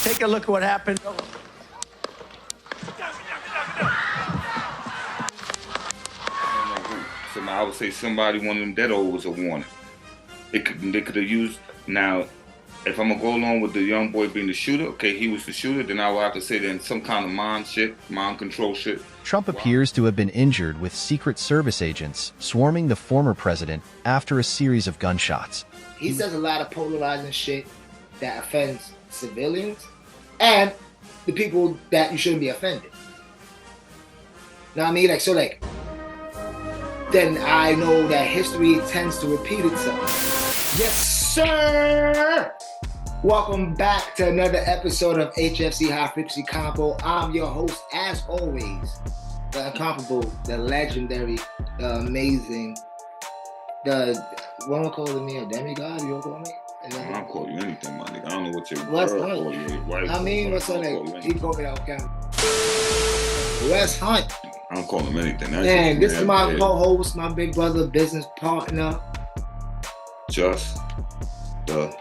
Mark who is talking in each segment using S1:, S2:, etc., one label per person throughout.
S1: Take a look at what happened.
S2: So now I would say somebody, one of them dead old was a warning. They could have used, now, if I'm gonna go along with the young boy being the shooter, okay, he was the shooter, then I would have to say then some kind of mind control shit.
S3: Trump appears to have been injured with Secret Service agents swarming the former president after a series of gunshots.
S4: He says a lot of polarizing shit that offends civilians and the people that you shouldn't be offended. Know what I mean? Then I know that history tends to repeat itself. Yes, sir! Welcome back to another episode of H.F.C. High Frequency Combo. I'm your host, as always, the incomparable, the legendary, the amazing, what am I calling me, a demigod? You call me?
S2: I don't call you anything, my nigga. I don't know what your
S4: West
S2: word
S4: Hunt.
S2: call you. Right?
S4: I mean, what's on that? He called me that on camera. West Hunt.
S2: I don't call him anything.
S4: Man, this is my co-host, my big brother, business partner.
S2: Just the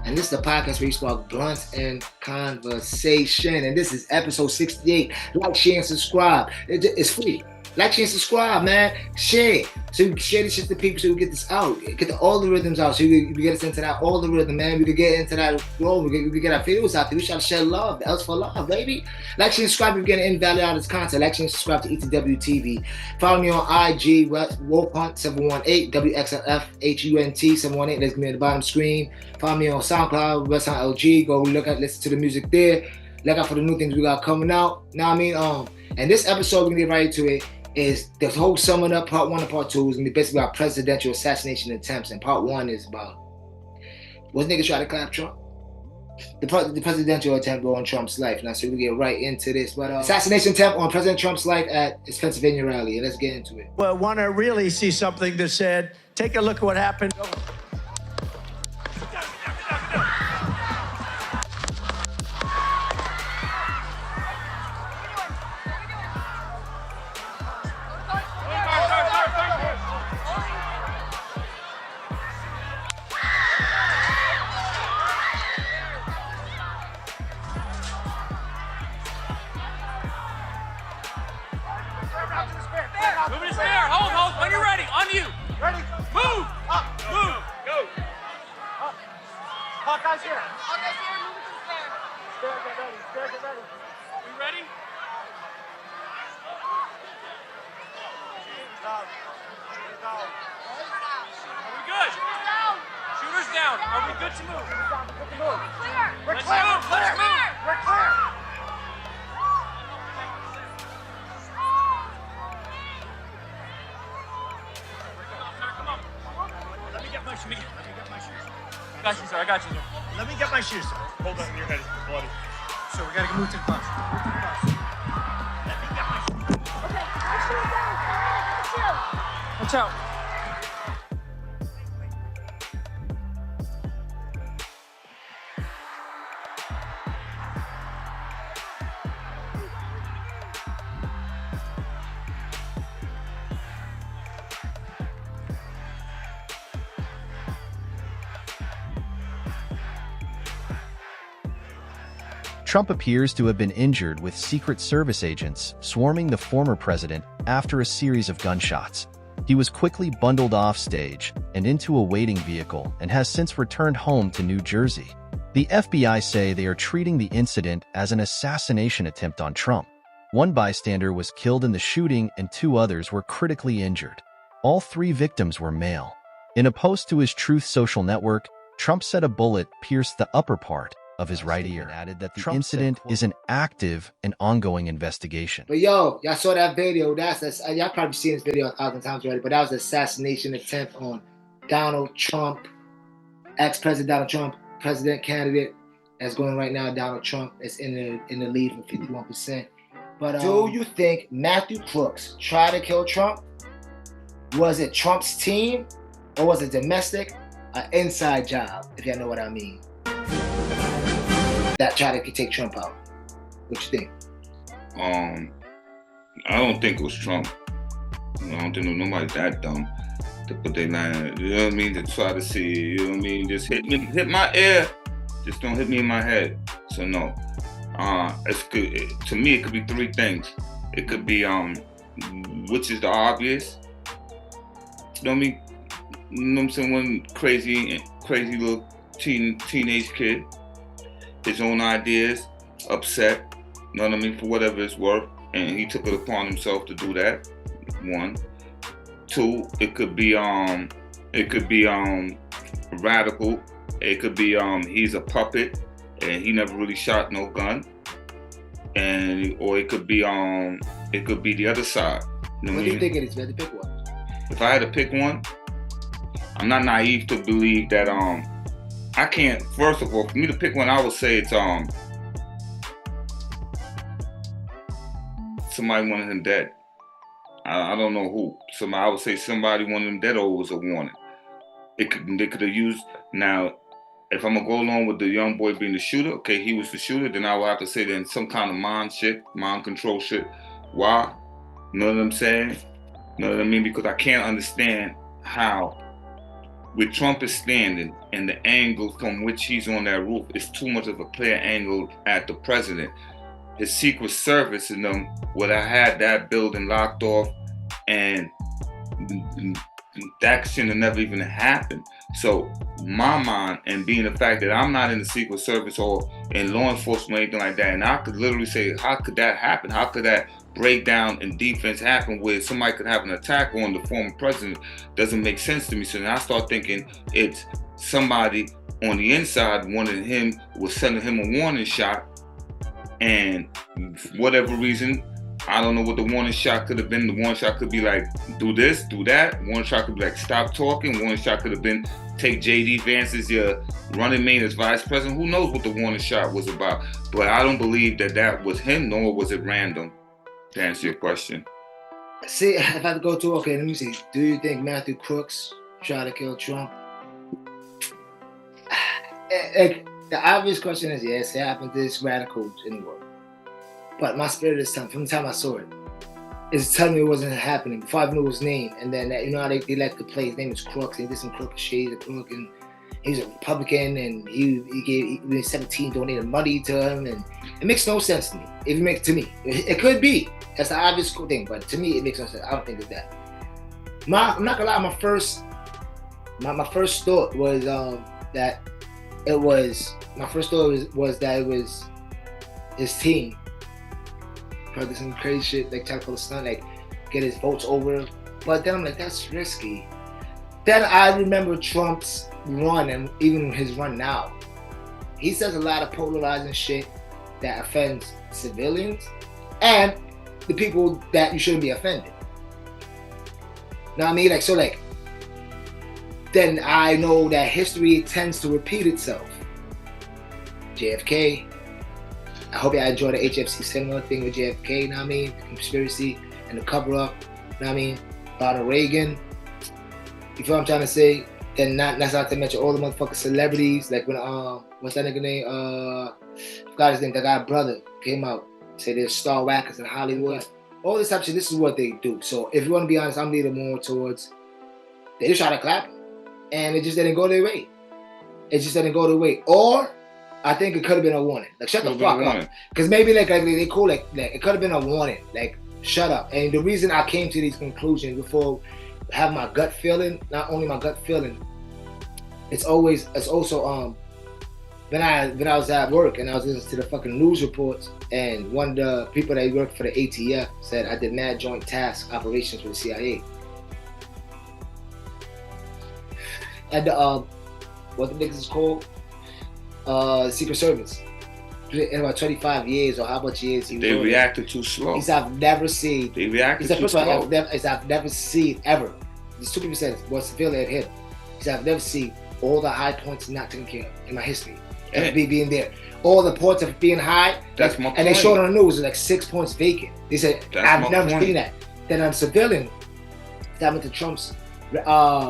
S4: And this is the podcast where we spark blunts and conversation. And this is episode 68. Like, share, and subscribe. It's free. Like, share, and subscribe, man. Share. So you can share this shit to people so we get this out. Get all the rhythms out. So we get us into that all the rhythm, man. We could get into that role. We could get our videos out there. We try to share love. Else for love, baby. Like, share, and subscribe if you're getting any value out of this content. Like, share, and subscribe to ETW TV. Follow me on IG, Wolfhunt 718, WXLF HUNT 718. That's me at the bottom screen. Follow me on SoundCloud, West Hunt LG. Go listen to the music there. Look out for the new things we got coming out. Know what I mean? And this episode, we're gonna get right into it. Is the whole summing up, part 1 and part 2 is gonna be basically about presidential assassination attempts, and part 1 is about was niggas try to clap Trump, the presidential attempt on Trump's life. Now, so we get right into this, but assassination attempt on President Trump's life at his Pennsylvania rally, and let's get into it.
S1: Well, want to really see something that said, take a look at what happened.
S5: Hold, when you're ready, on you. Ready? Move! Up, move! Go! Up. Hawkeye's here. Hawkeye's here, move to the stair. Stair, get ready. Stair, get ready. We ready? Are we good? Shooters down. Shooters down. Are we good to move? Clear. Let's move. Let's move. We're clear. Let me get my shoes. I got you, sir. Let me get my shoes, sir. Hold on, your head is bloody. So we gotta move to the bus. Let me get my shoes. Okay, my shoes down. Watch out.
S3: Trump appears to have been injured with Secret Service agents swarming the former president after a series of gunshots. He was quickly bundled off stage and into a waiting vehicle and has since returned home to New Jersey. The FBI say they are treating the incident as an assassination attempt on Trump. One bystander was killed in the shooting and 2 others were critically injured. All 3 victims were male. In a post to his Truth social network, Trump said a bullet pierced the upper part of his right ear, and added that the incident is an active and ongoing investigation.
S4: But yo, y'all saw that video. Y'all probably seen this video 1,000 times already, but that was an assassination attempt on Donald Trump, ex-president Donald Trump, president candidate that's going right now. Donald Trump is in the lead with 51%. But do you think Matthew Crooks tried to kill Trump? Was it Trump's team, or was it domestic, an inside job, if y'all know what I mean? That tried to take Trump out. What you think?
S2: I don't think it was Trump. I don't think nobody that dumb to put their line, you know what I mean, to try to see, you know what I mean, just hit my ear, just don't hit me in my head. So no. It's good. To me, it could be three things. It could be which is the obvious. You know what I mean? You know what I'm saying? One crazy little teenage kid, his own ideas, upset. You know what I mean? For whatever it's worth, and he took it upon himself to do that. One. Two, it could be radical. It could be he's a puppet and he never really shot no gun. Or it could be the other side. You know
S4: what do you think it is? You had to pick one.
S2: If I had to pick one, I'm not naive to believe that I can't. First of all, for me to pick one, I would say it's somebody wanted him dead. I don't know who. I would say somebody wanted him dead, or it was a warning. They could have used. Now, if I'm gonna go along with the young boy being the shooter, okay, he was the shooter, then I would have to say then some kind of mind control shit. Why? You know what I'm saying? You know what I mean? Because I can't understand how, with Trump is standing and the angle from which he's on that roof is too much of a clear angle at the president. His Secret Service in them would have had that building locked off, and that shouldn't have never even happened. So my mind, and being the fact that I'm not in the Secret Service or in law enforcement or anything like that, and I could literally say, how could that happen? How could that breakdown in defense happen where somebody could have an attack on the former president? Doesn't make sense to me. So then I start thinking it's somebody on the inside wanted him, was sending him a warning shot, and for whatever reason, I don't know what the warning shot could have been. The warning shot could be like, do this, do that. Warning shot could be like, stop talking. Warning shot could have been, take J.D. Vance as your running mate as vice president. Who knows what the warning shot was about? But I don't believe that was him, nor was it random, to answer your question.
S4: See, if I had to go to, okay, let me see. Do you think Matthew Crooks tried to kill Trump? The obvious question is, yes, it happened to this radical in the world. But my spirit is telling, from the time I saw it, is telling me it wasn't happening before I knew his name. And then, you know how they like to play, his name is Crooks, and he did some crooked shit, he's a crook, and he's a Republican, and he when he was 17, donated money to him, and it makes no sense to me. It could be. That's the obvious thing, but to me, it makes no sense. I don't think it's that. I'm not gonna lie, my first thought was that it was his team. Probably some crazy shit, like try to pull a stunt, like get his votes over. But then I'm like, that's risky. Then I remember Trump's run, and even his run now. He says a lot of polarizing shit that offends civilians and the people that you shouldn't be offended. Know what I mean? Then I know that history tends to repeat itself. JFK. I hope y'all enjoy the H.F.C. similar thing with JFK, you know what I mean? The conspiracy and the cover-up, you know what I mean? Ronald Reagan. You feel what I'm trying to say? Then that's not to mention all the motherfucking celebrities, like when, what's that nigga name? Forgot his name, that guy brother came out, said they're star whackers in Hollywood. All this type of shit, this is what they do. So if you want to be honest, I'm leaning more towards, they just try to clap him. And it just didn't go their way. Or, I think it could have been a warning. Like, shut the fuck up. Because maybe like they call it, like, it could have been a warning. Like, shut up. And the reason I came to these conclusions before have my gut feeling, not only my gut feeling, it's also when I was at work and I was listening to the fucking news reports, and one of the people that worked for the ATF said I did mad joint task operations for the CIA. And what the niggas is called? Secret Service. In about 25 years or how much years he was.
S2: They reacted too slow.
S4: He said, I've never seen.
S2: They reacted too slow.
S4: I've never seen ever. These two people said, was severely hit him. He said, I've never seen all the high points not taken care of in my history. Being there. All the points of being high.
S2: That's my point.
S4: And they showed on the news, like 6 points vacant. They said, I've never seen that. Then on civilian, that went to Trump's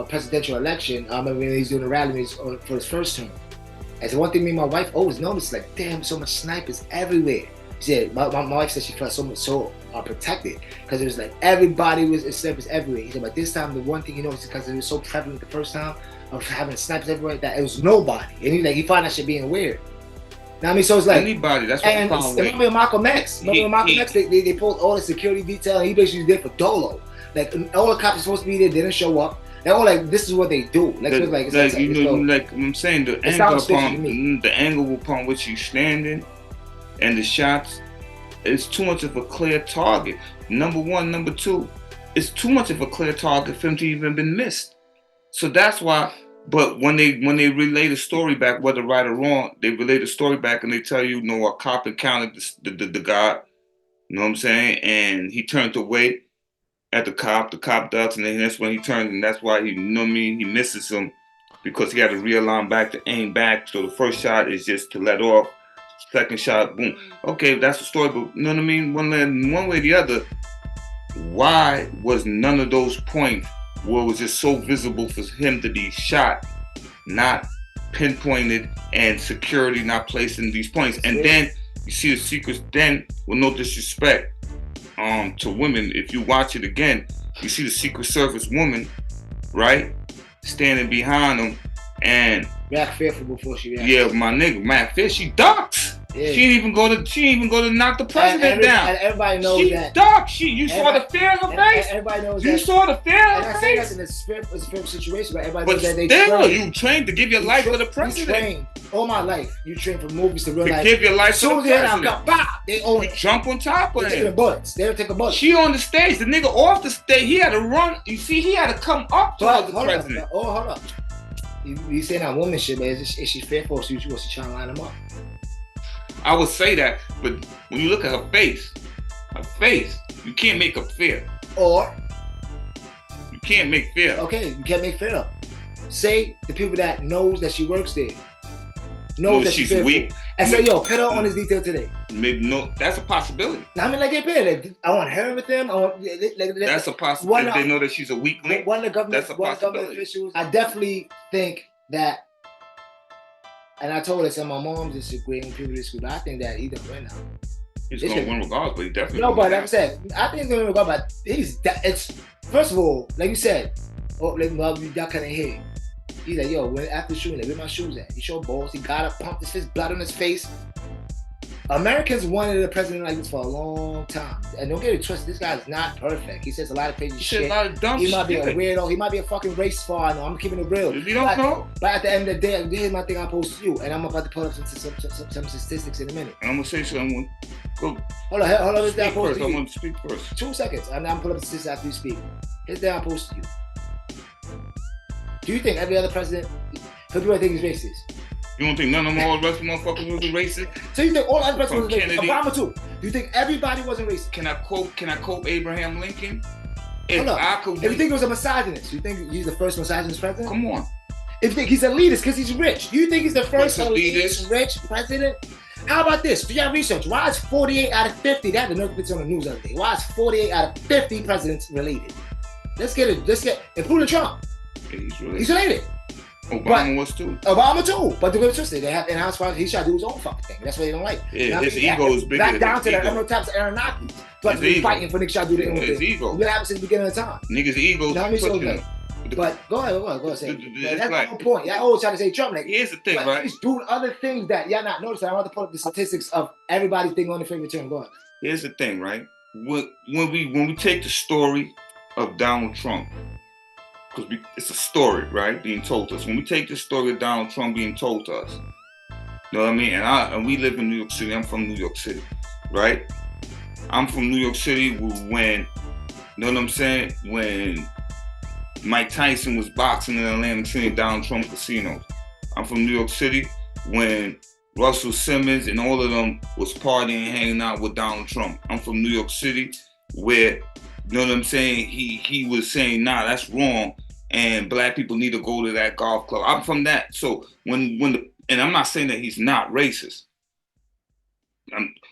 S4: presidential election. I remember when he was doing the rallies for his first term. And so one thing me and my wife always noticed, like, damn, so much snipers everywhere. She said, my wife said she felt so protected because it was like everybody was snipers everywhere. He said, but this time the one thing he noticed, because it was so prevalent the first time of having snipers everywhere, that it was nobody. And he found that shit being weird. Now, I mean, so it's like
S2: anybody. That's what
S4: and
S2: Conway.
S4: remember Malcolm X. They pulled all the security detail. And he basically did for dolo. Like all the cops were supposed to be there, didn't show up. They're all like, this is what they do. Like
S2: I'm saying, the angle upon which he's standing, and the shots, it's too much of a clear target. Number one, number two, it's too much of a clear target for him to even been missed. So that's why. But when they relay the story back, whether right or wrong, they relay the story back and they tell you, no, a cop encountered the guy. You know what I'm saying? And he turned away at the cop ducks, and then that's when he turns, and that's why he misses him, because he had to realign back to aim back. So the first shot is just to let off. Second shot, boom. Okay, that's the story, but you know what I mean? One way or the other, why was none of those points where it was just so visible for him to be shot, not pinpointed, and security not placed in these points? And then you see the secrets, then, with no disrespect to women, if you watch it again, you see the Secret Service woman, right, standing behind him, and
S4: react fearful before she reacts.
S2: Yeah, my nigga, Matt Fish, she ducks. Yeah. She didn't even go to knock the president down.
S4: And everybody knows
S2: she
S4: that.
S2: Ducked. You saw the fear in her face.
S4: Everybody knows
S2: you
S4: that.
S2: saw the fear in her face.
S4: I say that's in a spirit situation, but everybody knows that they
S2: still, you trained to give your life for the president.
S4: You trained all my life. You trained from movies to real life.
S2: To give your life for the president.
S4: They own it.
S2: Jump on top of
S4: him. They don't take a bullet.
S2: She on the stage. The nigga off the stage. He had to run. You see, he had to come up to the president.
S4: Hold up. You saying that woman shit, but is she fearful? She wants to try and line him up.
S2: I would say that, but when you look at her face, you can't make her fear.
S4: Or
S2: you can't make fear.
S4: Okay, you can't make fear up. Say the people that knows that she works there, knows that she's weak, and say, yo, put her on this detail today.
S2: Maybe that's a possibility.
S4: I mean, like, I want her with them.
S2: That's a possibility. They know that she's a weak link.
S4: One of the government officials. I definitely think that. And I told us, and my mom disagreed, and people disagree, but I think that he's going to win now.
S2: He's going to win regardless, but he definitely
S4: No, but like I said, I think he's going to win regardless, but it's, first of all, like you said, y'all couldn't hear. He's like, yo, after shooting, where my shoes at? He showed balls, he got up, pumped his fist, blood on his face. Americans wanted a president like this for a long time. And don't get it twisted, this guy is not perfect. He says a lot of crazy shit.
S2: A lot of dumb shit.
S4: He might be a weirdo. He might be a fucking race far. No, I'm keeping it real.
S2: You don't know.
S4: But at the end of the day, here's my thing I post to you. And I'm about to put up some statistics in a minute.
S2: And I'm going to say something. Go.
S4: Hold on. Here's the I post to you.
S2: I want to speak first.
S4: 2 seconds. And I'm putting up the statistics after you speak. Here's the I post to you. Do you think every other president, people think he's racist?
S2: You don't think none of them all the rest of motherfuckers will be racist?
S4: So you think all other presidents was racist? Obama too. Do you think everybody wasn't racist?
S2: Can I quote Abraham Lincoln?
S4: If you think he was a misogynist, you think he's the first misogynist president?
S2: Come on.
S4: If you think he's elitist because he's rich, do you think he's the first elitist rich president? How about this? Do you have research? Why is 48 out of 50? They had the notice on the news the other day. Why is 48 out of 50 presidents related? Let's get including Trump. He's related.
S2: Obama was too.
S4: But they're twisted. They have in-house files. He tried to do his own fucking thing. That's what they don't like.
S2: Yeah, his ego is bigger.
S4: Back down to the Emerald Taps of Aronaki. But he's fighting for niggas trying to do their own thing.
S2: His ego.
S4: What happened since the beginning of time?
S2: Niggas' egos.
S4: But go ahead. Say that's the whole point. Y'all always try to say Trump. Like,
S2: here's the thing, right?
S4: He's doing other things that y'all not noticing. I want to put up the statistics of everybody's thing on the favorite term. Go ahead.
S2: Here's the thing, right? When we take the story of Donald Trump, because it's a story, right, being told to us. When we take the story of Donald Trump being told to us, you know what I mean? And we live in New York City. I'm from New York City, right? I'm from New York City when, you know what I'm saying? When Mike Tyson was boxing in Atlantic City, Donald Trump casinos. I'm from New York City when Russell Simmons and all of them was partying and hanging out with Donald Trump. I'm from New York City where, you know what I'm saying? He was saying, nah, that's wrong, and black people need to go to that golf club. I'm from that. So and I'm not saying that he's not racist.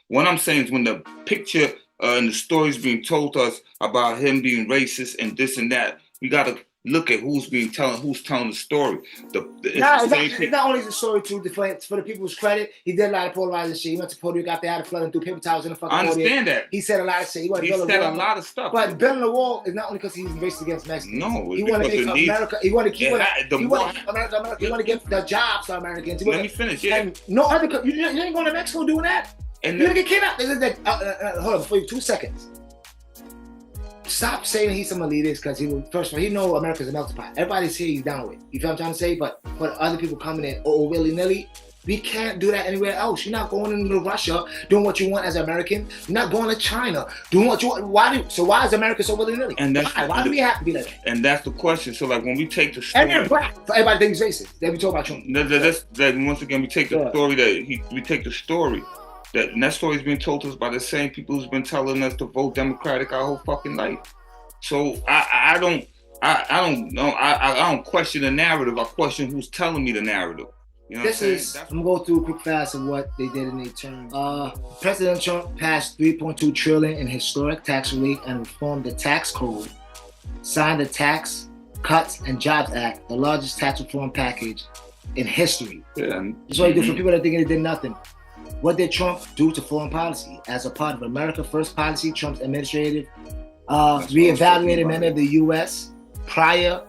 S2: What I'm saying is when the picture and the stories being told to us about him being racist and this and that, we gotta look at who's telling the story.
S4: It's not only the story too. For the people's credit, he did a lot of polarizing shit. He went to Puerto Rico, got there, had a flood and threw paper towels in the fucking
S2: I understand that.
S4: He said a lot of shit. He
S2: said a lot of stuff.
S4: But building the wall is not only because he's racist against Mexicans.
S2: No,
S4: he want to make America. He want to keep America. He want to give the jobs to Americans.
S2: Let me finish. Yeah.
S4: And no other. You ain't going to Mexico doing that. And you're gonna get kidnapped. Hold on, for 2 seconds. Stop saying he's some elitist because first of all, he know America's a melting pot. Everybody's here, he's down with. You feel what I'm trying to say? But for other people coming in willy-nilly, we can't do that anywhere else. You're not going into Russia doing what you want as an American. You're not going to China doing what you want. Why is America so willy-nilly? Why do we have to be like that?
S2: And that's the question. So like when we take the story,
S4: and they're black. Everybody thinks racist. Then we talk about Trump.
S2: Once again, we take the story and that story's been told to us by the same people who's been telling us to vote Democratic our whole fucking life. So I don't question the narrative. I question who's telling me the narrative. You know
S4: I'm gonna go through quick fast of what they did in their term. President Trump passed $3.2 trillion in historic tax relief and reformed the tax code, signed the Tax Cuts and Jobs Act, the largest tax reform package in history.
S2: Yeah.
S4: That's what he did for people that think he did nothing. What did Trump do to foreign policy? As a part of America First policy, Trump's administrative reevaluated many of the U.S. prior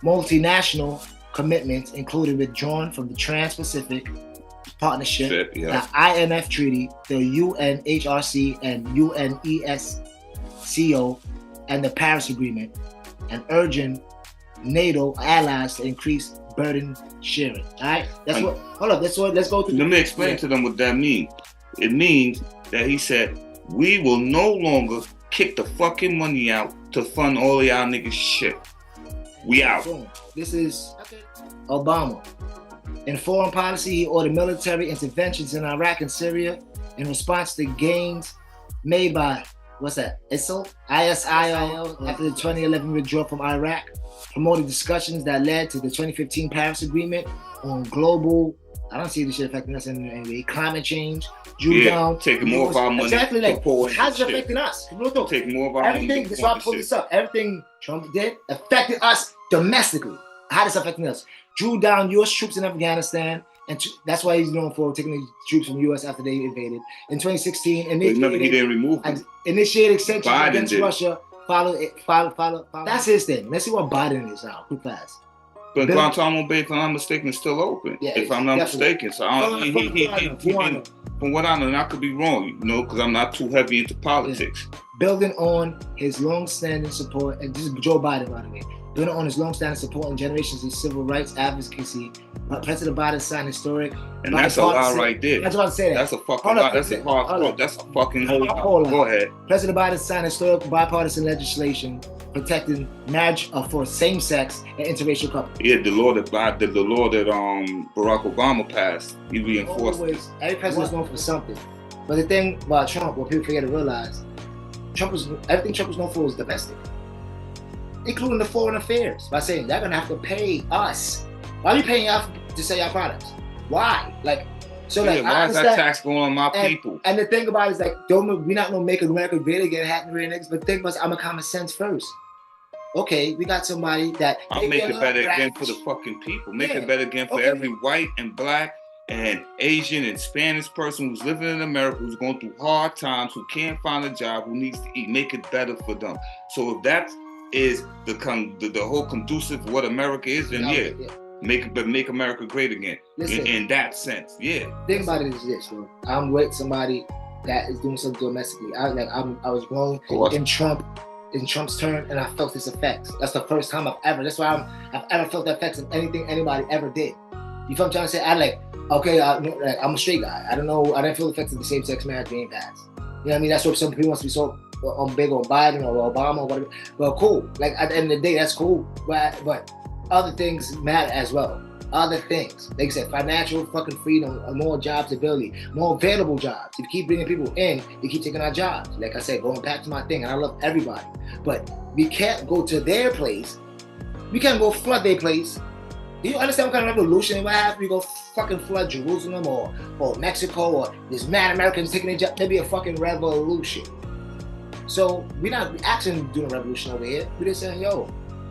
S4: multinational commitments, including withdrawing from the Trans-Pacific Partnership, the INF Treaty, the UNHRC and UNESCO, and the Paris Agreement, and urging NATO allies to increase burden sharing. All right, let's go through.
S2: Let me explain to them what that means. It means that he said we will no longer kick the fucking money out to fund all of y'all niggas shit. We out.
S4: This is Obama. In foreign policy, he ordered military interventions in Iraq and Syria in response to gains made by ISIL after the 2011 withdrawal from Iraq, promoted discussions that led to the 2015 Paris Agreement on global, I don't see this shit affecting us in any way, climate change, drew down.
S2: Taking more of our money.
S4: Exactly, like, how's it affecting us?
S2: Taking more of our money.
S4: That's why I pulled this up. Everything Trump did affected us domestically. How is it affecting us? Drew down U.S. troops in Afghanistan, and that's why he's known for taking the troops from the U.S. after they invaded. In 2016,
S2: he didn't remove them.
S4: Initiated sanctions against Russia. Follow. That's his thing. Let's see what Biden is now. Quick fast.
S2: But Guantanamo Bay, if I'm not mistaken, is still open. Yeah, if I'm not mistaken. So from what I know, and I could be wrong, because I'm not too heavy into politics.
S4: Yeah. Building on his long-standing support, and this is Joe Biden, by the way. Building on his long-standing support and generations of civil rights advocacy, President Biden signed historic.
S2: And that's a lot right there.
S4: That's what I'm saying.
S2: That's a fucking lot. That's a hard. That's a fucking hold. Go ahead.
S4: President Biden signed historic bipartisan legislation protecting marriage for same-sex and interracial couples.
S2: Yeah, the law that Barack Obama passed, he reinforced.
S4: Every president's known for something. But the thing about Trump, what people forget to realize, everything Trump was known for was domestic, including the foreign affairs, by saying they're gonna have to pay us. Why are we paying y'all to sell y'all products? Why? Why
S2: is that tax going on my people?
S4: And the thing about it is we're not gonna make America great again, hating real niggas, but the thing about I'm a common sense first. Okay, we got somebody that
S2: I'll make it better again for the fucking people. Make it better again for every white and black and Asian and Spanish person who's living in America, who's going through hard times, who can't find a job, who needs to eat. Make it better for them. So if that is the whole conducive what America is, then make America great again. Listen, in that sense,
S4: Think about it is this, bro. I'm with somebody that is doing something domestically. I was born in Trump's term, and I felt his effects. That's the first time that's why I've ever felt the effects of anything anybody ever did. You feel what I'm trying to say? I'm a straight guy. I didn't feel the effects of the same-sex marriage being passed. You know what I mean? That's what some people wants to be so big on Biden or Obama or whatever. Well, cool. Like at the end of the day, that's cool. But other things matter as well. Other things. Like I said, financial fucking freedom, more jobs ability, more available jobs. If you keep bringing people in, you keep taking our jobs. Like I said, going back to my thing, and I love everybody. But we can't go to their place. We can't go flood their place. Do you understand what kind of revolution we have? We go fucking flood Jerusalem or Mexico or there's mad Americans taking their job. There'll be a fucking revolution. So we're not actually doing a revolution over here. We're just saying,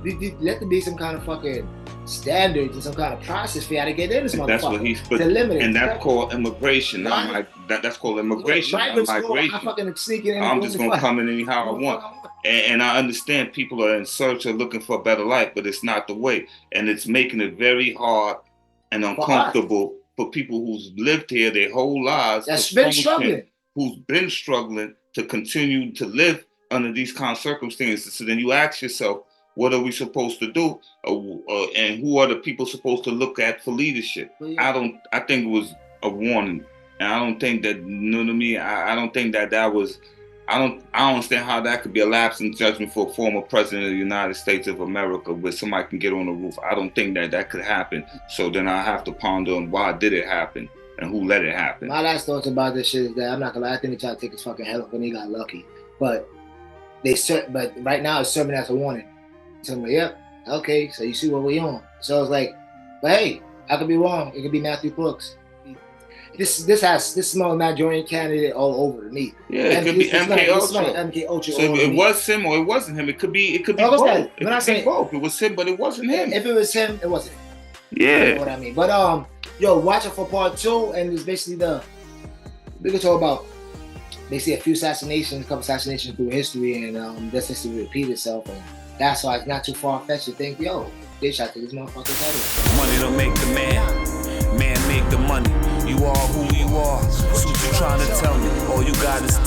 S4: Let there be some kind of fucking standards and some kind of process for y'all to get in this motherfucker.
S2: That's what he's put,
S4: to limit it.
S2: and that's called immigration.
S4: Right.
S2: That's called immigration, not migration.
S4: I'm fucking sneaking in.
S2: I'm just gonna come in anyhow I want. And I understand people are in search of looking for a better life, but it's not the way. And it's making it very hard and uncomfortable for people who's lived here their whole lives.
S4: That's been struggling.
S2: Who's been struggling to continue to live under these kind of circumstances. So then you ask yourself, what are we supposed to do? And who are the people supposed to look at for leadership? I think it was a warning. And I don't think that, you know what I mean? I don't think that was, I don't understand how that could be a lapse in judgment for a former president of the United States of America where somebody can get on the roof. I don't think that could happen. So then I have to ponder on why did it happen and who let it happen.
S4: My last thoughts about this shit is that I'm not gonna lie, I think they tried to take his fucking head off when he got lucky. But right now it's serving as a warning. So I'm like, yep, okay, so you see what we on. So it's like, but hey, I could be wrong. It could be Matthew Crooks. This small Nigerian candidate all over to me.
S2: Yeah, it could be MK Ultra.
S4: MK Ultra.
S2: So it was him or it wasn't him. It could be both. It could be both. It was him, but it wasn't him.
S4: If it was him, it wasn't him.
S2: Yeah.
S4: You know what I mean? But watch it for part 2, and it's basically we can talk about basically a couple assassinations through history, and this history repeat itself, and that's why it's not too far-fetched to think, yo, they shot to this motherfucker's head off.
S6: Money don't make the man make the money. You are who you are. That's what you trying to tell me. All you got is time.